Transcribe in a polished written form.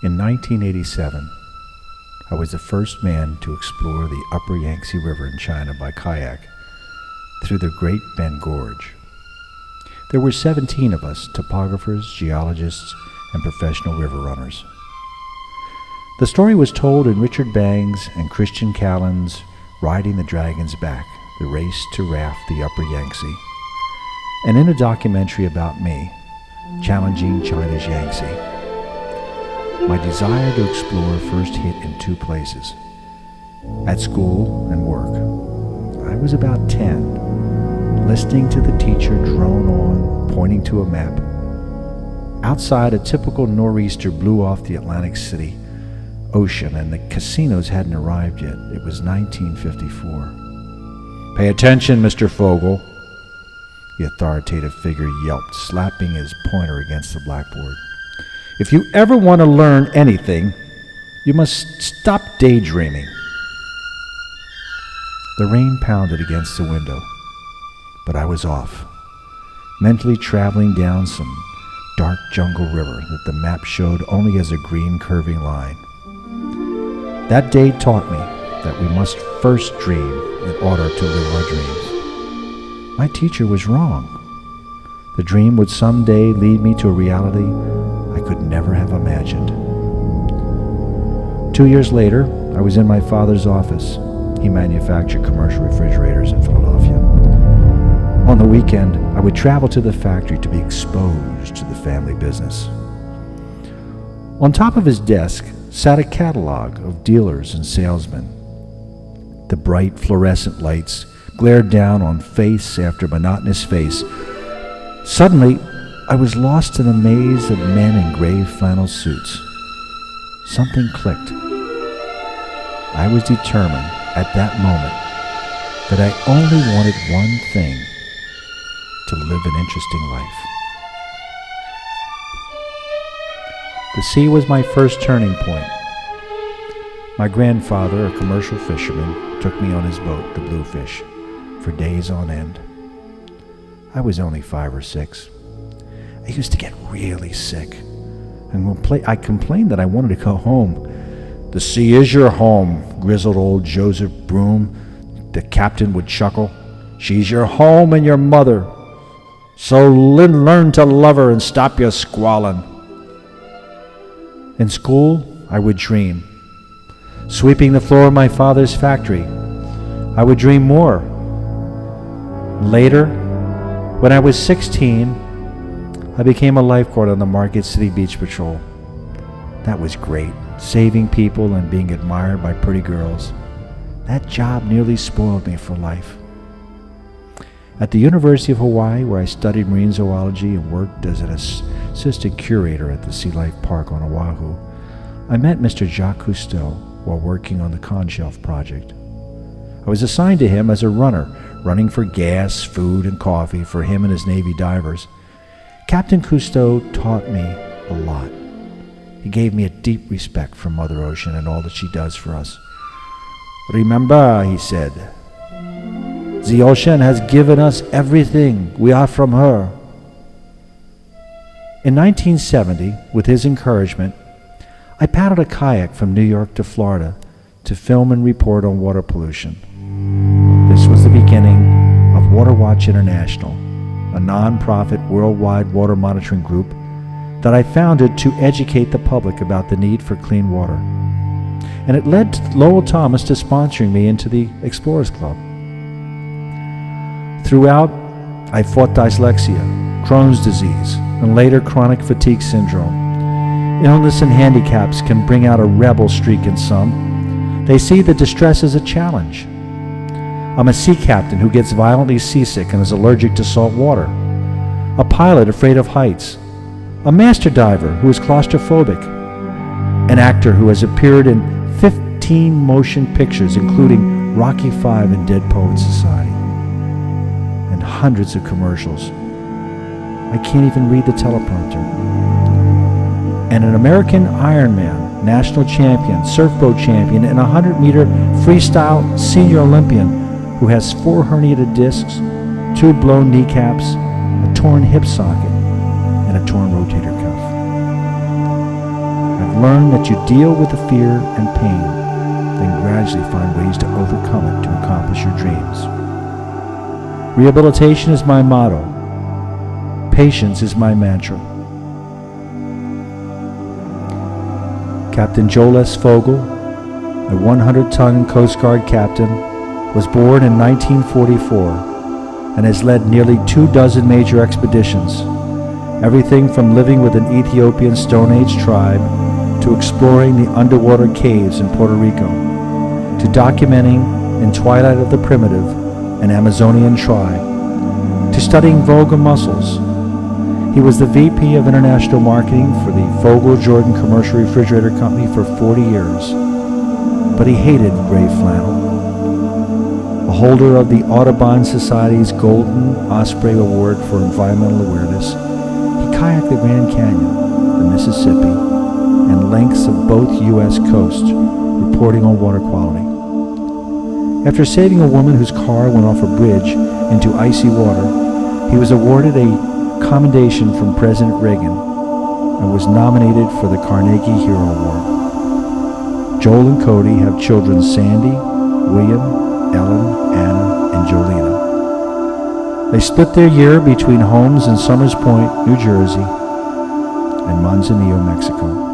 In 1987, I was the first man to explore the upper Yangtze River in China by kayak through the Great Bend Gorge. There were 17 of us, topographers, geologists, and professional river runners. The story was told in Richard Bang's and Christian Callan's Riding the Dragon's Back, The Race to Raft the Upper Yangtze, and in a documentary about me, Challenging China's Yangtze. My desire to explore first hit in two places, at school and work. I was about 10, listening to the teacher drone on, pointing to a map. Outside, a typical nor'easter blew off the Atlantic City ocean, and the casinos hadn't arrived yet. It was 1954. "Pay attention, Mr. Fogel," the authoritative figure yelped, slapping his pointer against the blackboard. "If you ever want to learn anything, you must stop daydreaming." The rain pounded against the window, but I was off, mentally traveling down some dark jungle river that the map showed only as a green curving line. That day taught me that we must first dream in order to live our dreams. My teacher was wrong. The dream would someday lead me to a reality I could never have imagined. 2 years later, I was in my father's office. He manufactured commercial refrigerators in Philadelphia. On the weekend, I would travel to the factory to be exposed to the family business. On top of his desk sat a catalog of dealers and salesmen. The bright fluorescent lights glared down on face after monotonous face. Suddenly, I was lost in a maze of men in gray flannel suits. Something clicked. I was determined at that moment that I only wanted one thing: to live an interesting life. The sea was my first turning point. My grandfather, a commercial fisherman, took me on his boat, the Bluefish, for days on end. I was only 5 or 6. I used to get really sick, and I complained that I wanted to go home. "The sea is your home," grizzled old Joseph Broom, the captain, would chuckle. "She's your home and your mother. So learn to love her and stop your squalling." In school, I would dream. Sweeping the floor of my father's factory, I would dream more. Later, when I was 16, I became a lifeguard on the Market City Beach Patrol. That was great, saving people and being admired by pretty girls. That job nearly spoiled me for life. At the University of Hawaii, where I studied marine zoology and worked as an assistant curator at the Sea Life Park on Oahu, I met Mr. Jacques Cousteau while working on the Conshelf project. I was assigned to him as a runner, running for gas, food, and coffee for him and his Navy divers. Captain Cousteau taught me a lot. He gave me a deep respect for Mother Ocean and all that she does for us. "Remember," he said, "the ocean has given us everything. We are from her." In 1970, with his encouragement, I paddled a kayak from New York to Florida to film and report on water pollution. This was the beginning of Water Watch International, a non-profit worldwide water monitoring group that I founded to educate the public about the need for clean water. And it led Lowell Thomas to sponsoring me into the Explorers Club. Throughout, I fought dyslexia, Crohn's disease, and later chronic fatigue syndrome. Illness and handicaps can bring out a rebel streak in some. They see the distress as a challenge. I'm a sea captain who gets violently seasick and is allergic to salt water. A pilot afraid of heights. A master diver who is claustrophobic. An actor who has appeared in 15 motion pictures, including Rocky V and Dead Poets Society, and hundreds of commercials. I can't even read the teleprompter. And an American Ironman national champion, surfboat champion, and a 100-meter freestyle senior Olympian who has 4 herniated discs, 2 blown kneecaps, a torn hip socket, and a torn rotator cuff. I've learn that you deal with the fear and pain, then gradually find ways to overcome it to accomplish your dreams. Rehabilitation is my motto. Patience is my mantra. Captain Joel S. Fogel, a 100-ton Coast Guard captain, was born in 1944 and has led nearly 24 major expeditions, everything from living with an Ethiopian Stone Age tribe to exploring the underwater caves in Puerto Rico, to documenting in Twilight of the Primitive, an Amazonian tribe, to studying vulgar mussels. He was the VP of International Marketing for the Fogel Jordan Commercial Refrigerator Company for 40 years, but he hated gray flannel. A holder of the Audubon Society's Golden Osprey Award for Environmental Awareness, he kayaked the Grand Canyon, the Mississippi, and lengths of both U.S. coasts, reporting on water quality. After saving a woman whose car went off a bridge into icy water, he was awarded a commendation from President Reagan and was nominated for the Carnegie Hero Award. Joel and Cody have children Sandy, William, Ellen, Anna, and Jolena. They split their year between homes in Summers Point, New Jersey, and Manzanillo, Mexico.